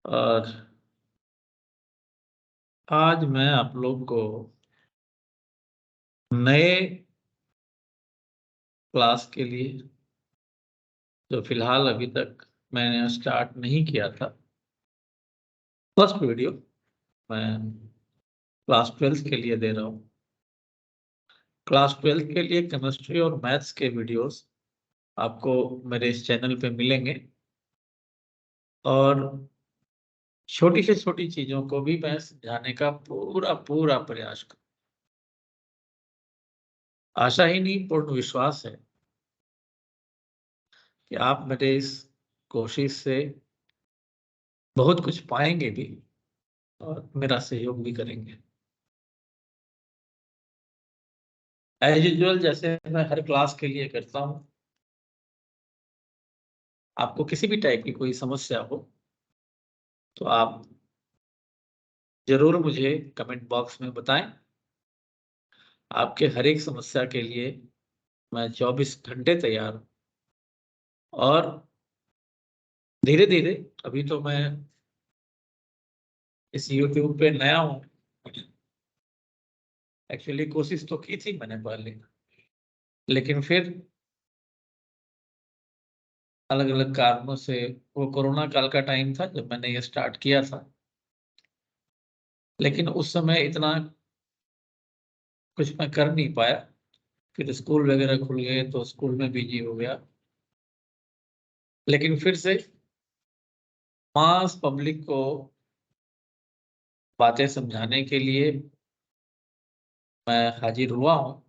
और आज मैं आप लोग को नए क्लास के लिए, जो फिलहाल अभी तक मैंने स्टार्ट नहीं किया था, फर्स्ट वीडियो मैं क्लास 12th के लिए दे रहा हूँ। क्लास 12th के लिए केमिस्ट्री और मैथ्स के वीडियोस आपको मेरे इस चैनल पे मिलेंगे और छोटी से छोटी चीज़ों को भी मैं समझाने का पूरा पूरा प्रयास करूँ। आशा ही नहीं, पूर्ण विश्वास है कि आप मेरे इस कोशिश से बहुत कुछ पाएँगे भी और मेरा सहयोग भी करेंगे। एज़ यूजुअल जैसे मैं हर क्लास के लिए करता हूँ, आपको किसी भी टाइप की कोई समस्या हो, तो आप ज़रूर मुझे कमेंट बॉक्स में बताएँ। आपके हर एक समस्या के लिए मैं 24 घंटे तैयार हूँ और धीरे-धीरे अभी तो मैं इस यूट्यूब पे नया हूँ। एक्चुअली कोशिश तो की थी मैंने पहले, लेकिन फिर अलग-अलग कारणों से वो कोरोना काल का टाइम था जब मैंने ये स्टार्ट किया था। लेकिन उस समय इतना कुछ मैं कर नहीं पाया, फिर स्कूल वगैरह खुल गए तो स्कूल में बिज़ी हो गया। लेकिन फिर से मास पब्लिक को बातें समझाने के लिए मैं हाज़िर हुआ हूँ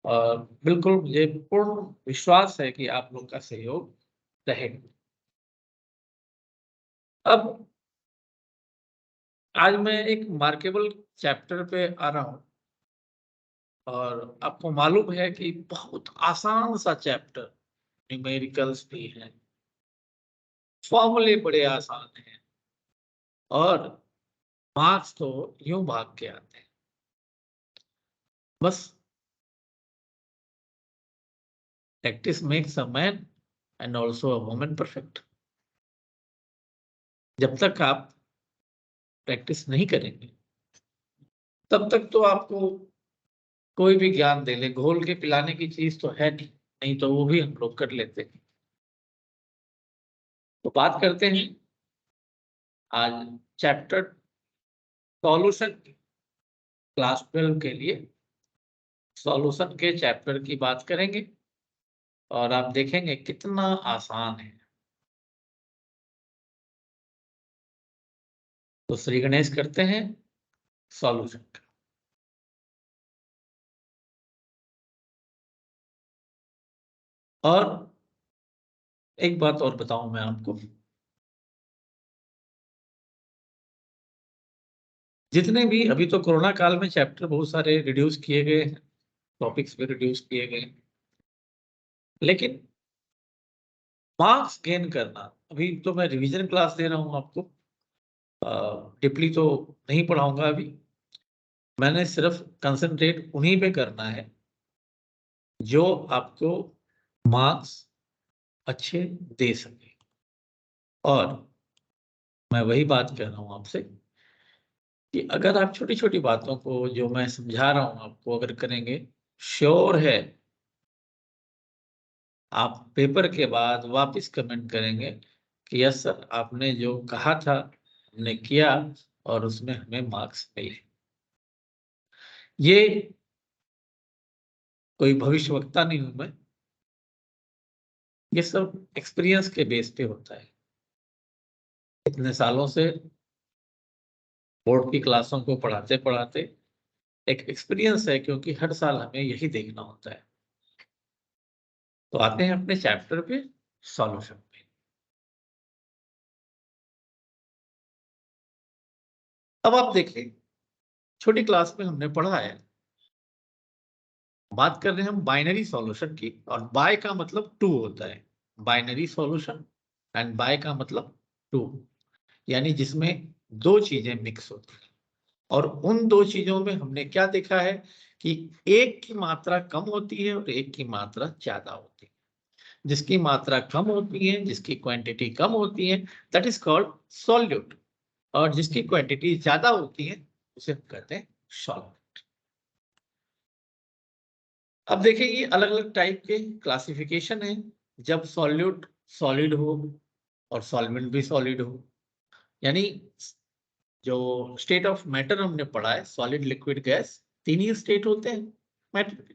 और बिल्कुल मुझे पूर्ण विश्वास है कि आप लोग का सहयोग रहेगा। अब आज मैं एक मार्केबल चैप्टर पे आ रहा हूँ और आपको मालूम है कि बहुत आसान सा चैप्टर, न्यूमेरिकल्स भी हैं, फॉर्मूले बड़े आसान हैं और मार्क्स तो यूँ भाग के आते हैं। बस practice makes a man and also a woman perfect. जब तक आप प्रैक्टिस नहीं करेंगे, तब तक तो आपको कोई भी ज्ञान दे ले, घोल के पिलाने की चीज़ तो है नहीं, नहीं तो वो भी हम लोग कर लेते हैं। तो बात करते हैं आज चैप्टर सॉल्यूशन की, क्लास 12 के लिए सॉल्यूशन के चैप्टर की बात करेंगे और आप देखेंगे कितना आसान है। तो श्री गणेश करते हैं सॉल्यूशन का। और एक बात और बताऊँ मैं आपको, जितने भी अभी तो कोरोना काल में चैप्टर बहुत सारे रिड्यूस किए गए हैं, टॉपिक्स भी रिड्यूस किए गए हैं। लेकिन मार्क्स गेन करना, अभी तो मैं रिवीजन क्लास दे रहा हूँ आपको, डीपली तो नहीं पढ़ाऊँगा अभी। मैंने सिर्फ कंसंट्रेट उन्हीं पे करना है, जो आपको मार्क्स अच्छे दे सके। और मैं वही बात कह रहा हूँ आपसे कि अगर आप छोटी-छोटी बातों को जो मैं समझा रहा हूँ आपको अगर करेंगे, श्योर है आप पेपर के बाद वापस कमेंट करेंगे कि यस सर, आपने जो कहा था हमने किया और उसमें हमें मार्क्स मिले। ये कोई भविष्यवक्ता नहीं हूँ मैं, ये सब एक्सपीरियंस के बेस पे होता है। इतने सालों से बोर्ड की क्लासों को पढ़ाते-पढ़ाते एक एक्सपीरियंस है, क्योंकि हर साल हमें यही देखना होता है। तो आते हैं अपने चैप्टर पे, सॉल्यूशन पे। अब आप देखिए, छोटी क्लास में हमने पढ़ा है, बात कर रहे हैं हम बाइनरी सॉल्यूशन की और बाय का मतलब 2 होता है। बाइनरी सॉल्यूशन एंड बाय का मतलब 2, यानी जिसमें 2 चीज़ें मिक्स होती हैं। और उन 2 चीज़ों में हमने क्या देखा है कि एक की मात्रा कम होती है और एक की मात्रा ज़्यादा होती है। जिसकी मात्रा कम होती है, जिसकी क्वांटिटी कम होती है, दैट इज कॉल्ड सॉल्यूट। और जिसकी क्वांटिटी ज्यादा होती है उसे हम कहते हैं सॉल्वेंट। अब देखिए ये अलग अलग टाइप के क्लासिफिकेशन है। जब सॉल्यूट सॉलिड हो और सॉल्वेंट भी सॉलिड हो, यानी जो स्टेट ऑफ मैटर हमने पढ़ा है, सॉलिड लिक्विड गैस, तीन ही स्टेट होते हैं मैटर के।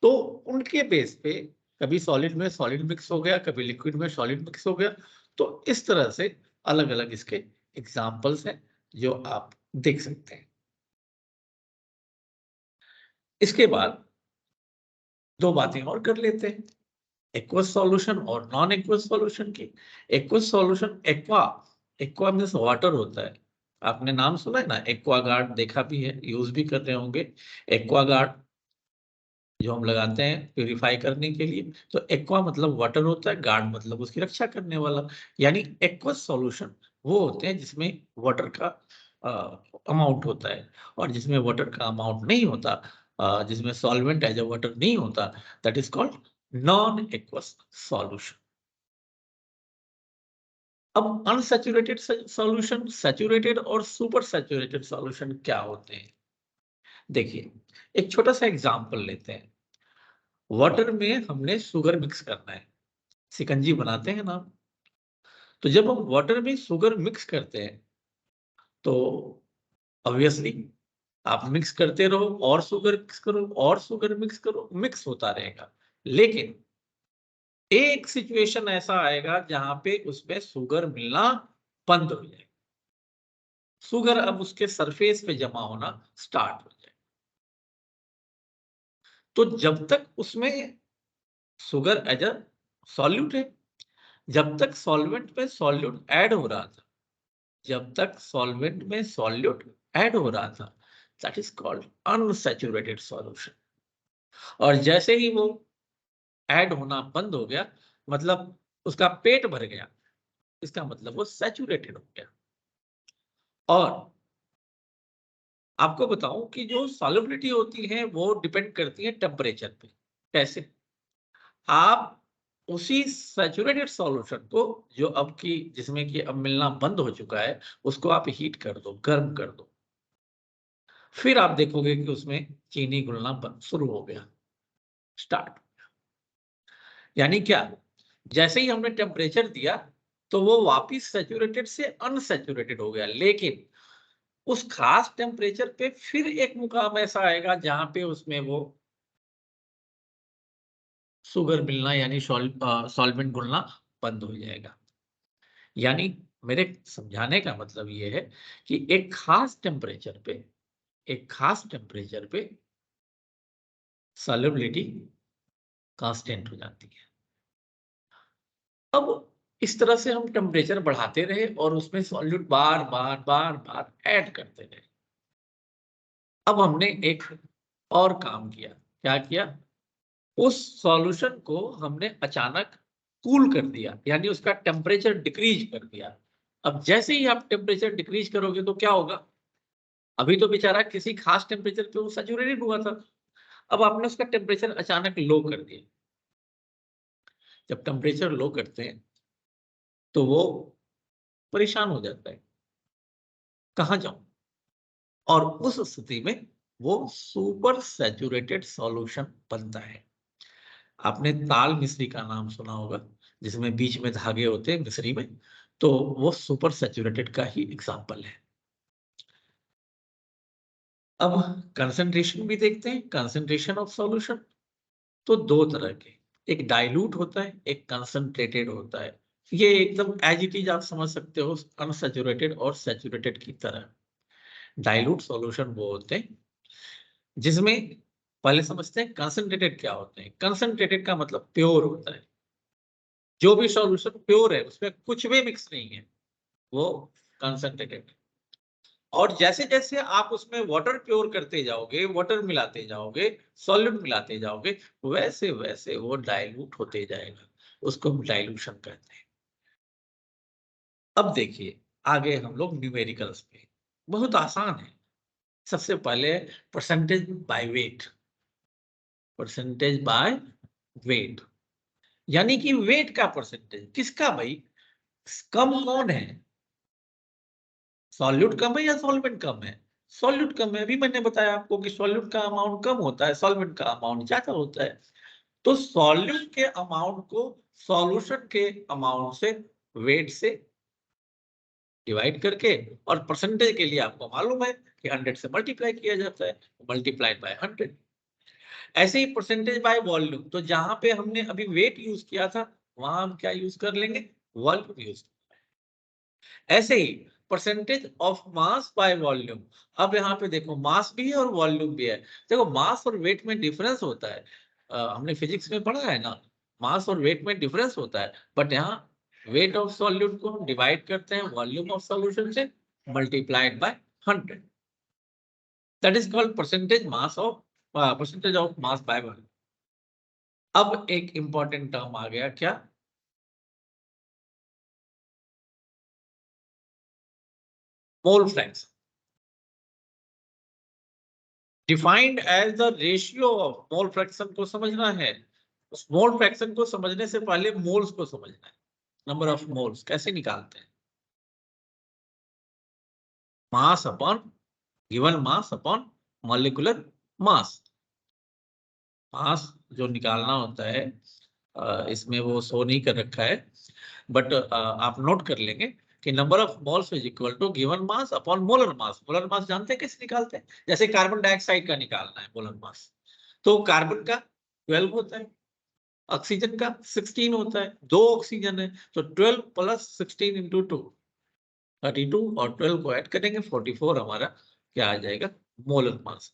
तो उनके बेस पे कभी सॉलिड में सॉलिड मिक्स हो गया, कभी लिक्विड में सॉलिड मिक्स हो गया। तो इस तरह से अलग अलग इसके एग्जाम्पल्स हैं जो आप देख सकते हैं। इसके बाद दो बातें और कर लेते हैं, एक्वस सॉल्यूशन और नॉन एक्वस सॉल्यूशन की। Aqueous solution, aqua, aqua means water होता है। आपने नाम सुना है ना, एक्वा गार्ड देखा भी है, यूज भी कर रहे होंगे। एक्वा गार्ड जो हम लगाते हैं प्यूरिफाई करने के लिए, तो एक्वा मतलब वाटर होता है, गार्ड मतलब उसकी रक्षा करने वाला। यानी एक्वस सॉल्यूशन वो होते हैं जिसमें वाटर का अमाउंट होता है, और जिसमें वाटर का अमाउंट नहीं होता, जिसमें सॉल्वेंट एज अ वाटर नहीं होता, that is called non aqueous solution. अब अनसैचुरेटेड सॉल्यूशन, सैचुरेटेड और सुपर सैचुरेटेड सॉल्यूशन क्या होते हैं? देखिए एक छोटा सा एग्जांपल लेते हैं। वाटर में हमने शुगर मिक्स करना है, शिकंजी बनाते हैं ना। तो जब हम वाटर में शुगर मिक्स करते हैं तो ऑब्वियसली आप मिक्स करते रहो, और शुगर मिक्स करो, और शुगर मिक्स करो, मिक्स होता रहेगा। लेकिन एक सिचुएशन ऐसा आएगा जहां पे उसमें शुगर मिलना बंद हो जाए, शुगर अब उसके सरफेस पे जमा होना स्टार्ट हो जाए। तो जब तक उसमें शुगर एज अ सॉल्यूट है, जब तक सॉल्वेंट में सॉल्यूट ऐड हो रहा था, जब तक सॉल्वेंट में सॉल्यूट ऐड हो रहा था, that is called unsaturated solution. और जैसे ही वो ऐड होना बंद हो गया, मतलब उसका पेट भर गया, इसका मतलब वो सैचुरेटेड हो गया। और आपको बताऊं कि जो सॉल्युबिलिटी होती है वो डिपेंड करती है टेम्परेचर पे। कैसे? आप उसी सैचुरेटेड सॉल्यूशन को, जो अब की जिसमें कि अब मिलना बंद हो चुका है, उसको आप हीट कर दो, गर्म कर दो, फिर आप देखोगे कि उसमें चीनी घुलना शुरू हो गया, स्टार्ट। यानी क्या? जैसे ही हमने टेम्परेचर दिया तो वो वापिस सैचुरेटेड से अनसैचुरेटेड हो गया, लेकिन उस खास टेम्परेचर पे फिर एक मुकाम ऐसा आएगा जहां पे उसमें वो शुगर मिलना यानी सॉल्वेंट घुलना बंद हो जाएगा। यानी मेरे समझाने का मतलब ये है कि एक खास टेम्परेचर पे, एक खास टेम्परेचर पे सॉल्युबिलिटी कांस्टेंट हो जाती है। अब इस तरह से हम टेम्परेचर बढ़ाते रहे और उसमें सॉल्यूट बार बार बार बार ऐड करते रहे। अब हमने एक और काम किया। क्या किया? उस सॉल्यूशन को हमने अचानक कूल कर दिया, यानी उसका टेम्परेचर डिक्रीज कर दिया। अब जैसे ही आप टेम्परेचर डिक्रीज करोगे तो क्या होगा? अभी तो बेचारा किसी खास टेम्परेचर पे वो सैचुरेटेड हुआ था, अब आपने उसका टेम्परेचर अचानक लो कर दिया। जब टेम्परेचर लो करते हैं तो वो परेशान हो जाता है, कहाँ जाऊं? और उस स्थिति में वो सुपर सैचुरेटेड सॉल्यूशन बनता है। आपने ताल मिश्री का नाम सुना होगा, जिसमें बीच में धागे होते हैं मिश्री में, तो वो सुपर सैचुरेटेड का ही एग्जांपल है। अब कंसंट्रेशन भी देखते हैं, कंसंट्रेशन ऑफ सॉल्यूशन। तो दो तरह के, एक डाइल्यूट होता है, एक कंसंट्रेटेड होता है। ये एकदम एज इट इज आप समझ सकते हो, अनसैचुरेटेड और सैचुरेटेड की तरह। डाइल्यूट सॉल्यूशन वो होते हैं जिसमें, पहले समझते हैं कंसंट्रेटेड क्या होते हैं। कंसंट्रेटेड का मतलब प्योर होता है, जो भी सॉल्यूशन प्योर है उसमें कुछ भी मिक्स नहीं है, वो कंसंट्रेटेड। और जैसे जैसे आप उसमें वाटर प्योर करते जाओगे, वाटर मिलाते जाओगे, सॉल्यूट मिलाते जाओगे, वैसे वैसे वो डाइल्यूट होते जाएगा, उसको हम डाइल्यूशन कहते हैं। अब देखिए आगे हम लोग न्यूमेरिकल्स पे, बहुत आसान है। सबसे पहले percentage by weight, percentage by weight. यानी कि वेट का परसेंटेज। किसका भाई? कम कौन है? सॉल्यूट कम है या सॉल्वेंट कम है? सॉल्यूट कम है। अभी मैंने बताया आपको कि सॉल्यूट का अमाउंट कम होता है, सॉल्वेंट का अमाउंट ज्यादा होता है। तो सॉल्यूट के अमाउंट को सॉल्यूशन के अमाउंट से, वेट से डिवाइड करके, और परसेंटेज के लिए आपको मालूम है कि 100 से मल्टीप्लाई किया जाता है, मल्टीप्लाइड बाय 100। ऐसे ही परसेंटेज बाय वॉल्यूम, तो जहां पे हमने अभी वेट यूज किया था वहां हम क्या यूज कर लेंगे? Volume use. ऐसे ही percentage of mass by volume. अब यहाँ पे देखो मास भी है और वॉल्यूम भी है। देखो मास और वेट में डिफरेंस होता है, हमने फिजिक्स में पढ़ा है ना, मास और वेट में डिफरेंस होता है। बट यहाँ वेट ऑफ सॉल्यूट को हम डिवाइड करते हैं वॉल्यूम ऑफ सॉल्यूशन से, multiplied by 100। That is called percentage mass of, percentage of mass by volume. अब एक इंपॉर्टेंट टर्म आ गया, क्या? Mole fraction, defined as the ratio of. Mole fraction को समझना है। उस मोल फ्रैक्शन को समझने से पहले मोल्स को समझना है। नंबर ऑफ मोल्स कैसे निकालते हैं? Mass upon given mass upon molecular mass. Mass जो निकालना होता है, इसमें वो शो नहीं कर रखा है, बट आप नोट कर लेंगे कि number of moles is equal to given mass upon molar mass. Molar mass जानते हैं कैसे निकालते हैं? जैसे कार्बन डाइऑक्साइड का निकालना है मोलर मास, तो कार्बन का 12 होता है, ऑक्सीजन का 16 होता है, दो ऑक्सीजन है, तो 12 प्लस 16 इंटू 2 32, और 12 को ऐड करेंगे 44 हमारा क्या आ जाएगा? Molar mass.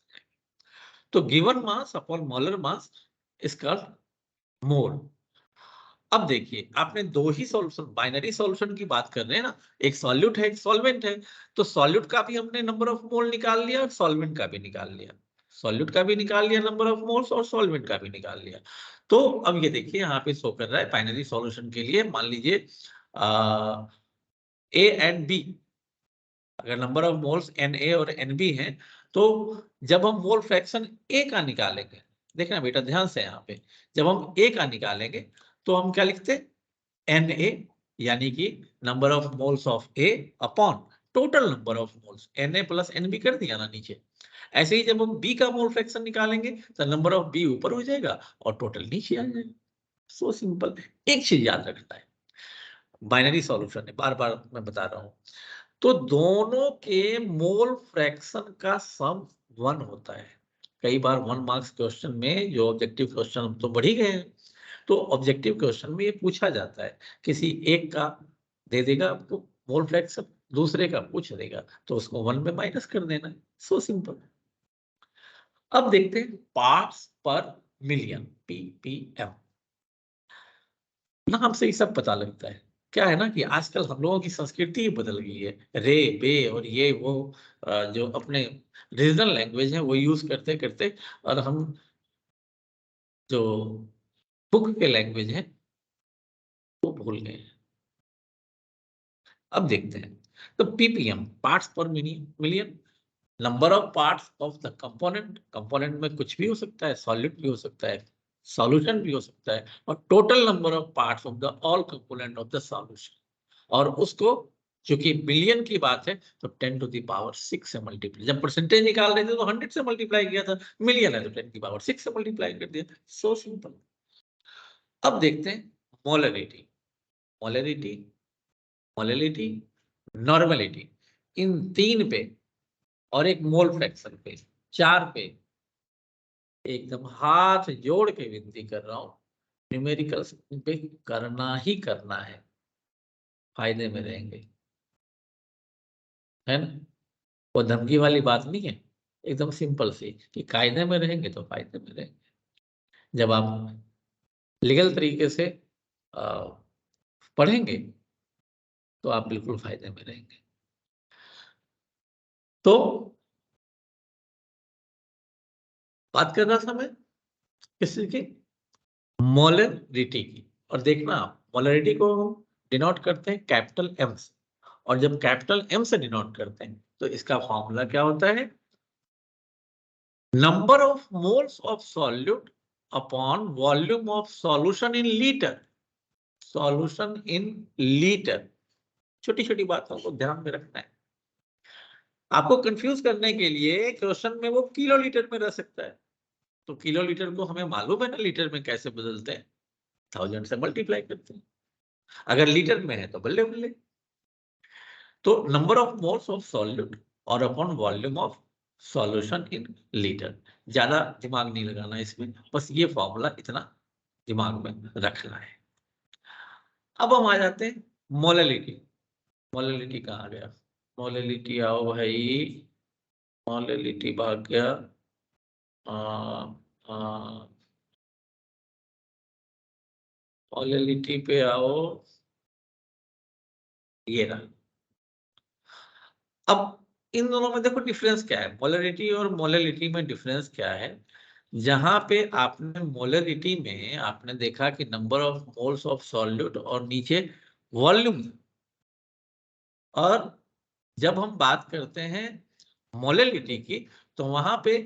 तो given mass upon molar mass इसका मोल। अब देखिए आपने दो ही सॉल्यूशन, बाइनरी सॉल्यूशन की बात कर रहे हैं ना, एक सॉल्यूट है एक सॉल्वेंट है। तो सॉल्यूट का भी हमने नंबर ऑफ मोल निकाल लिया और सॉल्वेंट का भी निकाल लिया। सॉल्यूट का भी निकाल लिया नंबर ऑफ मोल्स, और सॉल्वेंट का भी निकाल लिया। तो अब ये देखिए यहाँ पे शो कर रहा है बाइनरी सॉल्यूशन के लिए, मान लीजिए ए एंड बी। अगर number of moles N a और एन बी है, तो जब हम मोल फ्रैक्शन ए का निकालेंगे, देखना बेटा ध्यान से यहाँ पे, जब हम ए का निकालेंगे तो हम क्या लिखते हैं? एन ए, यानी कि number of moles of A upon total number of moles, N A plus N B कर दिया ना नीचे। ऐसे ही जब हम बी का मोल फ्रैक्शन निकालेंगे तो नंबर ऑफ बी ऊपर हो जाएगा और टोटल नीचे आ जाएगा। So simple. एक चीज याद रखना है, बाइनरी सॉल्यूशन है, बार बार मैं बता रहा हूं, तो दोनों के मोल फ्रैक्शन का सम 1 होता है। कई बार 1 मार्क्स क्वेश्चन में, जो ऑब्जेक्टिव क्वेश्चन हम तो बढ़ ही गए हैं, तो ऑब्जेक्टिव क्वेश्चन में ये पूछा जाता है, किसी एक का दे देगा आपको मोल फ्रैक्शन, दूसरे का पूछ देगा, तो उसको 1 में माइनस कर देना है। So simple. अब देखते हैं पार्ट्स पर मिलियन, पीपीएम। नाम से ही सब पता लगता है। क्या है ना कि आजकल हम लोगों की संस्कृति ही बदल गई है, रे बे और ये वो, जो अपने रीजनल लैंग्वेज है वो यूज करते करते, और हम जो बुक के लैंग्वेज है वो भूल गए हैं। अब देखते हैं, तो पीपीएम, पार्ट्स पर million, number of parts of the component. Component में कुछ भी हो सकता है, सॉलिड भी हो सकता है, सॉल्यूशन भी हो सकता है, और total number of parts of the all component of the solution. और उसको, चूंकि बिलियन की बात है, तो 10 टू द पावर 6 से मल्टीप्लाई, जब परसेंटेज निकाल रहे थे तो 100 से मल्टीप्लाई किया था, मिलियन है तो 10 की पावर 6 से मल्टीप्लाई कर दिया। So simple. अब देखते हैं मोलरिटी। मोलरिटी, मोलरिटी, नॉर्मलिटी, इन तीन पे, और एक मोल फ्रैक्शन पे, 4 पे एकदम हाथ जोड़ के विनती कर रहा हूं, न्यूमेरिकल्स पे करना ही करना है, फायदे में रहेंगे, है ना? वो धमकी वाली बात नहीं है, एकदम सिंपल सी कि कायदे में रहेंगे तो फायदे में रहेंगे। जब आप लीगल तरीके से पढ़ेंगे तो आप बिल्कुल फायदे में रहेंगे। तो बात कर रहा था मैं किस चीज की? मोलरिटी की। और देखना आप, मोलरिटी को हम डिनोट करते हैं कैपिटल एम से, और जब कैपिटल एम से डिनोट करते हैं तो इसका फॉर्मूला क्या होता है? Number of moles of solute upon volume of solution in litre. Solution in litre. छोटी छोटी बातों को ध्यान में रखना है। आपको कंफ्यूज करने के लिए क्वेश्चन में वो किलो लीटर में रह सकता है, तो किलो लीटर को हमें मालूम है ना लीटर में कैसे बदलते हैं, 1000 से मल्टीप्लाई करते हैं। अगर लीटर में है तो बल्ले बल्ले। तो number of moles of solute और upon volume of solution in litre. ज्यादा दिमाग नहीं लगाना इसमें, बस ये फॉर्मूला इतना दिमाग में रखना है। अब हम आ जाते हैं मोलैलिटी। मोलैलिटी कहाँ गया? मोलैलिटी आओ भाई, मोलैलिटी भाग गया। मोलैलिटी पे आओ, ये रहा। अब इन दोनों में देखो डिफरेंस क्या है, मोलैरिटी और मोलैलिटी में डिफरेंस क्या है। जहां पे आपने मोलैरिटी में आपने देखा कि number of moles of solute और नीचे वॉल्यूम, और जब हम बात करते हैं मोलैलिटी की तो वहां पे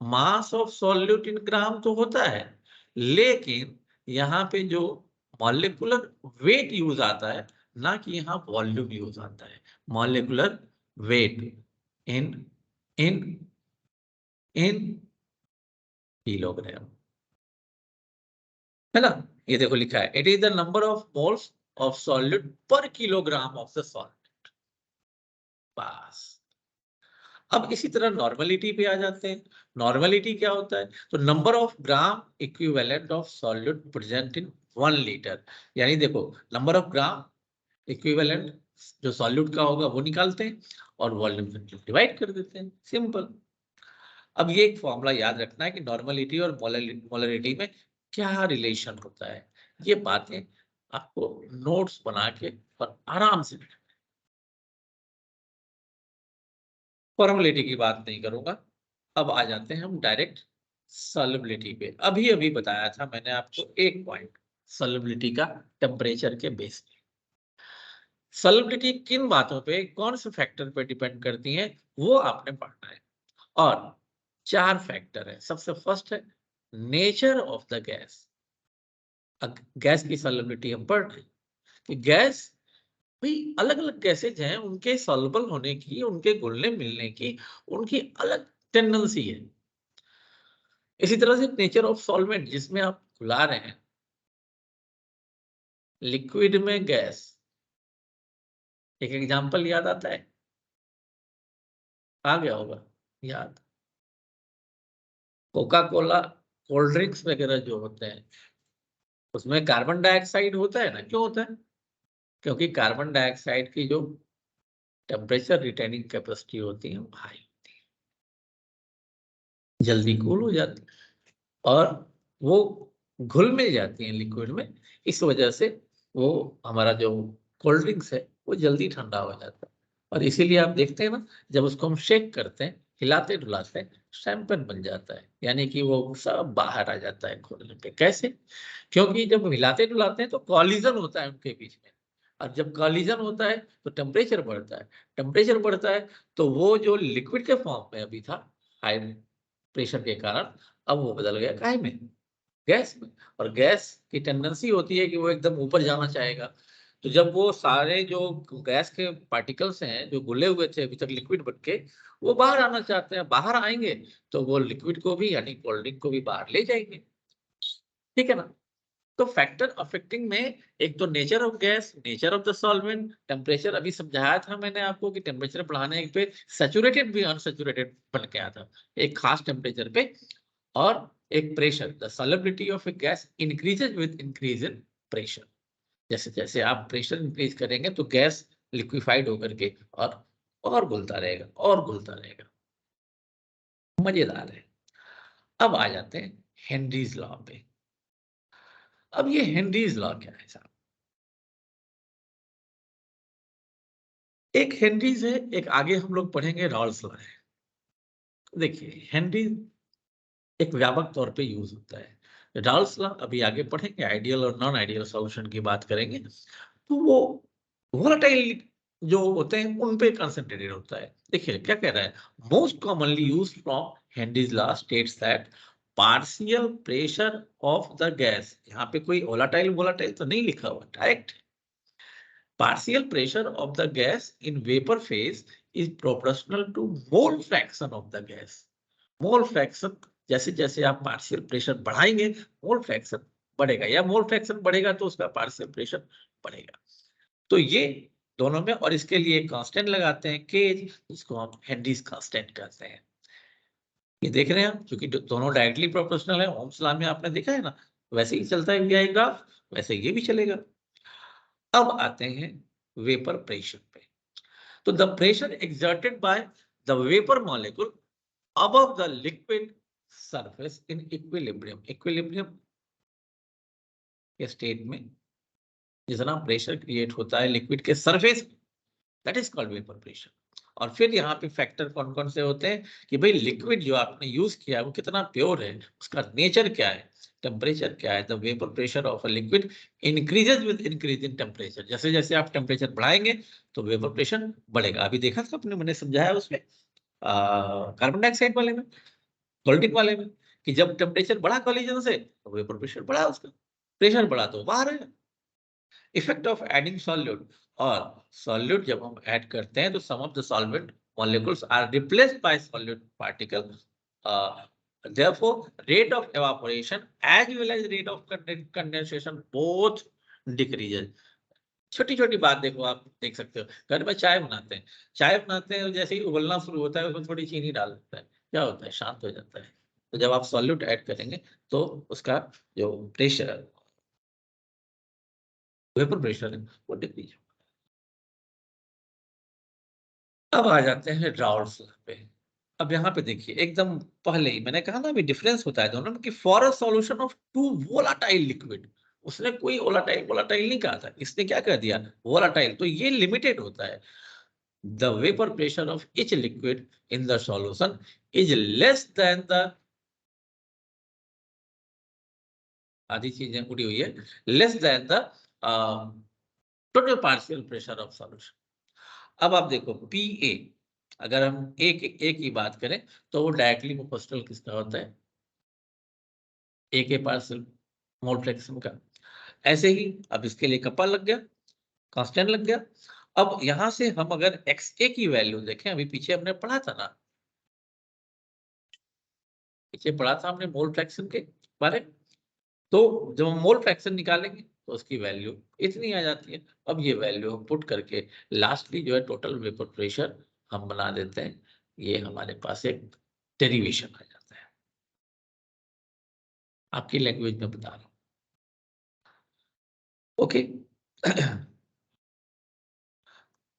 मास ऑफ सॉल्यूट इन ग्राम तो होता है, लेकिन यहाँ पे जो मॉलिक्यूलर वेट यूज आता है, ना कि यहाँ वॉल्यूम यूज आता है। Molecular weight in in in kilogram, है ना? ये देखो लिखा है, it is the number of moles of solute पर किलोग्राम ऑफ द सॉल्ट। बस। अब इसी तरह नॉर्मलिटी पे आ जाते हैं। नॉर्मलिटी क्या होता है? तो number of gram equivalent of solute present in 1 litre. यानी देखो, नंबर ऑफ ग्राम इक्विवेलेंट जो सॉल्यूट का होगा वो निकालते हैं और वॉल्यूम से डिवाइड कर देते हैं, सिंपल। अब ये एक फॉर्मूला याद रखना है कि नॉर्मलिटी और मोलैरिटी में क्या रिलेशन होता है। ये बातें आपको नोट्स बना के और आराम से, फॉर्मुलेटी की बात नहीं करूंगा। अब आ जाते हैं हम डायरेक्ट सॉल्युबिलिटी पे। अभी अभी बताया था मैंने आपको एक पॉइंट सॉल्युबिलिटी का, टेम्परेचर के बेस पे। सॉल्युबिलिटी किन बातों पे, कौन से फैक्टर पे डिपेंड करती है, वो आपने पढ़ना है। और 4 फैक्टर है। सबसे फर्स्ट है nature of the gas. Gas की सॉल्युबिलिटी हम पढ़ रहे हैं कि गैस, भाई अलग अलग गैसेज हैं, उनके सॉल्युबल होने की, उनके घुलने मिलने की उनकी अलग टेंडेंसी है। इसी तरह से नेचर ऑफ सॉल्वेंट, जिसमें आप घुला रहे हैं लिक्विड में गैस। एक एग्जांपल याद आता है? आ गया होगा याद। कोका कोला, कोल्ड ड्रिंक्स वगैरह जो होते हैं उसमें कार्बन डाइऑक्साइड होता है ना, क्यों होता है? क्योंकि कार्बन डाइऑक्साइड की जो टेम्परेचर रिटेनिंग कैपेसिटी होती है वो हाई, जल्दी कूल हो जाती है और वो घुल मिल जाती है लिक्विड में। इस वजह से वो हमारा जो कोल्ड ड्रिंक्स है वो जल्दी ठंडा हो जाता है। और इसीलिए आप देखते हैं ना, जब उसको हम शेक करते हैं, हिलाते डुलाते हैं, शैंपेन बन जाता है, यानी कि वो सब बाहर आ जाता है खोलने पे। कैसे? क्योंकि जब हिलाते डुलाते हैं तो कॉलिजन होता है उनके बीच में, और जब कॉलिजन होता है तो टेम्परेचर बढ़ता है। टेम्परेचर बढ़ता है तो वो जो लिक्विड के फॉर्म में अभी था हाई प्रेशर के कारण, अब वो बदल गया काहे में, गैस में। और गैस की टेंडेंसी होती है कि वो एकदम ऊपर जाना चाहेगा। तो जब वो सारे जो गैस के पार्टिकल्स हैं जो घुले हुए थे अभी तक लिक्विड बन के, वो बाहर आना चाहते हैं, बाहर आएंगे तो वो लिक्विड को भी यानी कोल्ड ड्रिंक को भी बाहर ले जाएंगे। ठीक है ना? तो फैक्टर अफेक्टिंग में एक तो nature of gas, nature of the solvent, temperature अभी समझाया था मैंने आपको कि टेम्परेचर बढ़ाने पे सैचुरेटेड भी अनसैचुरेटेड बन के आता है एक खास टेम्परेचर पे। और एक pressure, the solubility of A gas increases with increase in pressure. जैसे जैसे आप प्रेशर इंक्रीज करेंगे तो गैस लिक्विफाइड होकर के और घुलता रहेगा और घुलता रहेगा। मजेदार है। अब आ जाते हैं हेनरीज लॉ पे। अब ये हेनरीज लॉ क्या है साहब? एक हेनरीज है, एक आगे हम लोग पढ़ेंगे रॉल्स लॉ है। देखिए हेनरीज एक व्यापक तौर पे यूज होता है। रॉल्स लॉ अभी आगे पढ़ेंगे, आइडियल और नॉन आइडियल सॉल्यूशन की बात करेंगे। तो वो वोलेटाइल जो होते हैं उन पे कंसंट्रेटेड होता है। देखिए क्या कह रहा है, most commonly used from Henry's law states that partial pressure of the gas, यहाँ पे कोई वोलाटाइल वोलाटाइल तो नहीं लिखा हुआ, direct partial pressure of the gas in vapor phase is proportional to mole fraction of the gas. Mole fraction, जैसे जैसे आप पार्शियल प्रेशर बढ़ाएंगे मोल फ्रैक्शन बढ़ेगा, या मोल फ्रैक्शन बढ़ेगा तो उसका पार्शियल प्रेशर बढ़ेगा। तो ये दोनों में, और इसके लिए कांस्टेंट लगाते हैं केज, जिसको हम हेनरीज कांस्टेंट कहते हैं। ये देख रहे हैं हम, क्योंकि दोनों डायरेक्टली प्रोपोर्शनल है, ओम्स लॉ में आपने देखा है ना, वैसे ही चलता है VI ग्राफ, वैसे ये भी चलेगा। अब आते हैं वेपर प्रेशर पे। तो the pressure exerted by the vapour molecule above the liquid surface in equilibrium, equilibrium के स्टेट में जितना प्रेशर क्रिएट होता है लिक्विड के surface, that is called vapour pressure. और फिर यहाँ पे फैक्टर कौन कौन से होते हैं कि भाई लिक्विड जो आपने यूज किया वो कितना प्योर है, उसका नेचर क्या है, टेम्परेचर क्या है। The vapour pressure of a liquid increases with increase in temperature, जैसे जैसे आप टेम्परेचर बढ़ाएंगे तो वेपर प्रेशर बढ़ेगा। अभी देखा था आपने, मैंने समझाया उसमें कार्बन डाइऑक्साइड वाले में, कोल्डिक वाले में, कि जब टेम्परेचर बढ़ा कॉलिजन से तो वेपर प्रेशर बढ़ा, उसका प्रेशर बढ़ा तो बाहर है। इफेक्ट ऑफ एडिंग सॉल्यूट, और सॉल्यूट जब हम ऐड करते हैं तो some of the solvent molecules are replaced by solute particle, therefore rate of evaporation as well as rate of condensation both decreases। छोटी छोटी बात देखो, आप देख सकते हो, घर में चाय बनाते हैं, चाय बनाते हैं जैसे ही उबलना शुरू होता है उसमें थोड़ी चीनी डाल देता है, क्या होता है, शांत हो जाता है। तो जब आप सॉल्यूट ऐड करेंगे तो उसका जो प्रेशर, वेपर प्रेशर है, वो डिक्रीज। अब आ जाते हैं राउल्ट्स लॉ पे। अब यहाँ पे देखिए, एकदम पहले ही मैंने कहा ना अभी डिफरेंस होता है दोनों में, कि for a solution of two volatile liquid, उसने कोई वोलाटाइल वोलाटाइल नहीं कहा था, इसने क्या कह दिया वोलाटाइल, तो ये लिमिटेड होता है। The vapour pressure of each liquid in the solution is less than the, आधी चीजें उड़ी हुई है, less than the total partial pressure of solution. अब आप देखो PA, अगर हम एक की बात करें तो वो डायरेक्टली प्रोपोर्शनल किसका होता है, A के पार्शियल मोल फ्रैक्शन का। ऐसे ही अब इसके लिए कप्पा लग गया, कांस्टेंट लग गया। अब यहां से हम अगर XA की वैल्यू देखें, अभी पीछे हमने पढ़ा था ना, पीछे पढ़ा था हमने मोल फ्रैक्शन के बारे में, तो जब हम मोल फ्रैक्शन निकालेंगे तो उसकी वैल्यू इतनी आ जाती है। अब ये वैल्यू हम पुट करके लास्टली जो है टोटल वेपर प्रेशर हम बना देते हैं, ये हमारे पास एक डेरिवेशन आ जाता है। आपकी लैंग्वेज में बता रहा हूँ, ओके।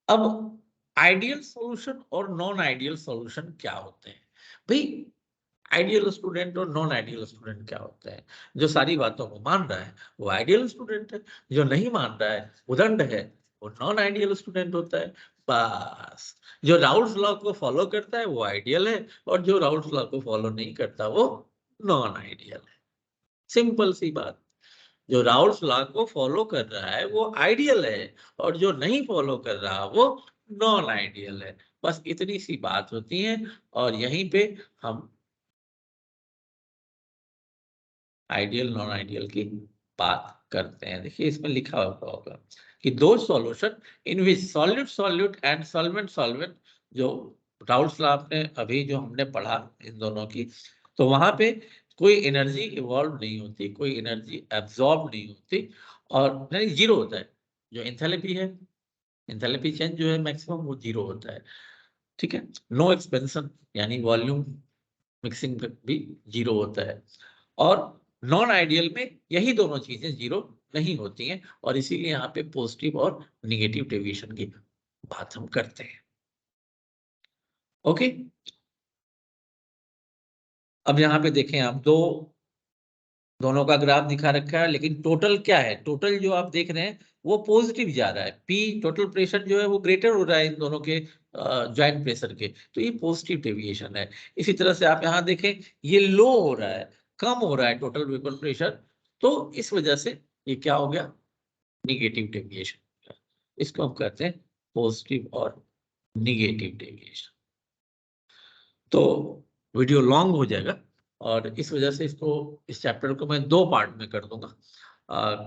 अब आइडियल सॉल्यूशन और नॉन आइडियल सॉल्यूशन क्या होते हैं भाई? आइडियल स्टूडेंट और नॉन आइडियल स्टूडेंट क्या होता है? जो सारी बातों को मान रहा है वो आइडियल स्टूडेंट है, जो नहीं मान रहा है, उदंड है, वो नॉन आइडियल स्टूडेंट होता है। बस जो राउल्स लॉ को फॉलो करता है वो आइडियल है, और जो राउल्स लॉ को फॉलो नहीं करता वो नॉन आइडियल है। सिंपल सी बात। जो राउल्स लॉ को फॉलो कर रहा है वो आइडियल है, और जो नहीं फॉलो कर रहा वो नॉन आइडियल है। बस इतनी सी बात होती है, और यहीं पे हम आइडियल नॉन आइडियल की बात करते हैं। देखिए इसमें लिखा हुआ होगा कि दो solution in which solute solute and solvent solvent, जो राउल्स लॉ आपने अभी जो हमने पढ़ा इन दोनों की, तो वहां पे कोई एनर्जी इवॉल्व नहीं होती, कोई एनर्जी एब्जॉर्ब नहीं होती, और यानी जीरो होता है। जो एंथैल्पी है, एंथैल्पी चेंज जो है मैक्सिमम वो जीरो होता है, ठीक है। नो एक्सपेंशन यानी वॉल्यूम मिक्सिंग भी जीरो होता है, और नॉन आइडियल में यही दोनों चीजें जीरो नहीं होती हैं, और इसीलिए यहाँ पे पॉजिटिव और निगेटिव डेविएशन की बात हम करते हैं, ओके। अब यहाँ पे देखें आप, दोनों का ग्राफ दिखा रखा है, लेकिन टोटल क्या है, टोटल जो आप देख रहे हैं वो पॉजिटिव जा रहा है। P टोटल प्रेशर जो है वो ग्रेटर हो रहा है इन दोनों के ज्वाइंट प्रेशर के, तो ये पॉजिटिव डेविएशन है। इसी तरह से आप यहाँ देखें ये लो हो रहा है, कम हो रहा है टोटल वेपर प्रेशर, तो इस वजह से ये क्या हो गया, निगेटिव डेविएशन। इसको हम कहते हैं पॉजिटिव और निगेटिव डेविएशन। तो वीडियो लॉन्ग हो जाएगा, और इस वजह से इस चैप्टर को मैं 2 पार्ट में कर दूंगा।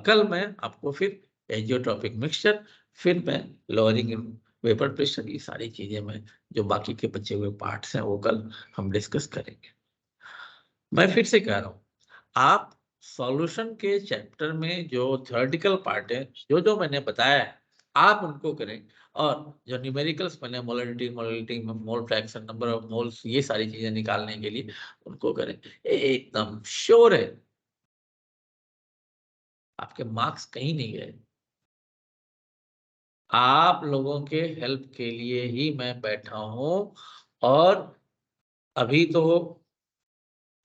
कल मैं आपको फिर एजियोट्रॉपिक मिक्सचर, फिर मैं लोअरिंग वेपर प्रेशर, ये सारी चीजें मैं जो बाकी के बचे हुए पार्ट्स हैं वो कल हम डिस्कस करेंगे। मैं फिर से कह रहा हूँ, आप सॉल्यूशन के चैप्टर में जो थ्योरेटिकल पार्ट है, जो जो मैंने बताया है, आप उनको करें। और जो न्यूमेरिकल्स मैंने molality, mole fraction, number of moles, ये सारी चीजें निकालने के लिए उनको करें। एकदम श्योर है आपके मार्क्स कहीं नहीं गए। आप लोगों के हेल्प के लिए ही मैं बैठा हूं। और अभी तो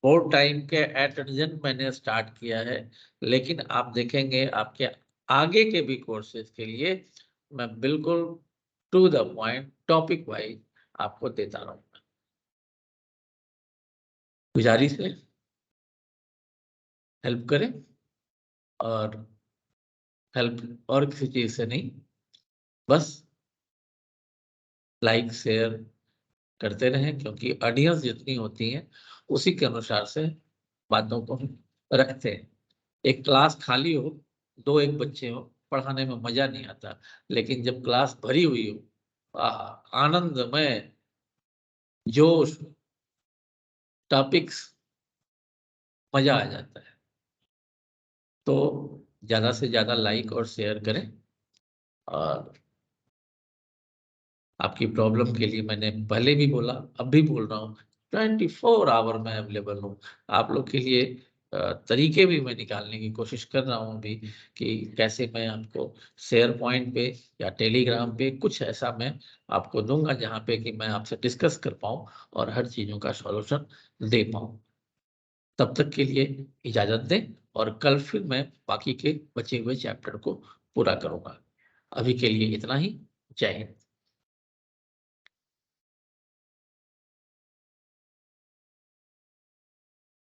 बोर्ड टाइम के एटेंशन मैंने स्टार्ट किया है, लेकिन आप देखेंगे आपके आगे के भी कोर्सेज के लिए मैं बिल्कुल to the point, topic wise आपको देता रहूंगा। गुजारिश है, हेल्प करें। और हेल्प और किसी चीज से नहीं, बस लाइक शेयर करते रहें, क्योंकि ऑडियंस जितनी होती है उसी के अनुसार से बातों को हम रखते हैं। एक क्लास खाली हो, 2 एक बच्चे हो, पढ़ाने में मजा नहीं आता। लेकिन जब क्लास भरी हुई हो, आनंदमय, जोश, टॉपिक्स, मजा आ जाता है। तो ज्यादा से ज्यादा लाइक और शेयर करें। और आपकी प्रॉब्लम के लिए मैंने पहले भी बोला, अब भी बोल रहा हूँ, 24 आवर में अवेलेबल हूँ आप लोग के लिए। तरीके भी मैं निकालने की कोशिश कर रहा हूँ अभी, कि कैसे मैं आपको शेयर पॉइंट पे या टेलीग्राम पे कुछ ऐसा मैं आपको दूंगा जहाँ पे कि मैं आपसे डिस्कस कर पाऊँ और हर चीज़ों का सॉल्यूशन दे पाऊँ। तब तक के लिए इजाज़त दें, और कल फिर मैं बाकी के बचे हुए चैप्टर को पूरा करूँगा। अभी के लिए इतना ही। जय हिंद।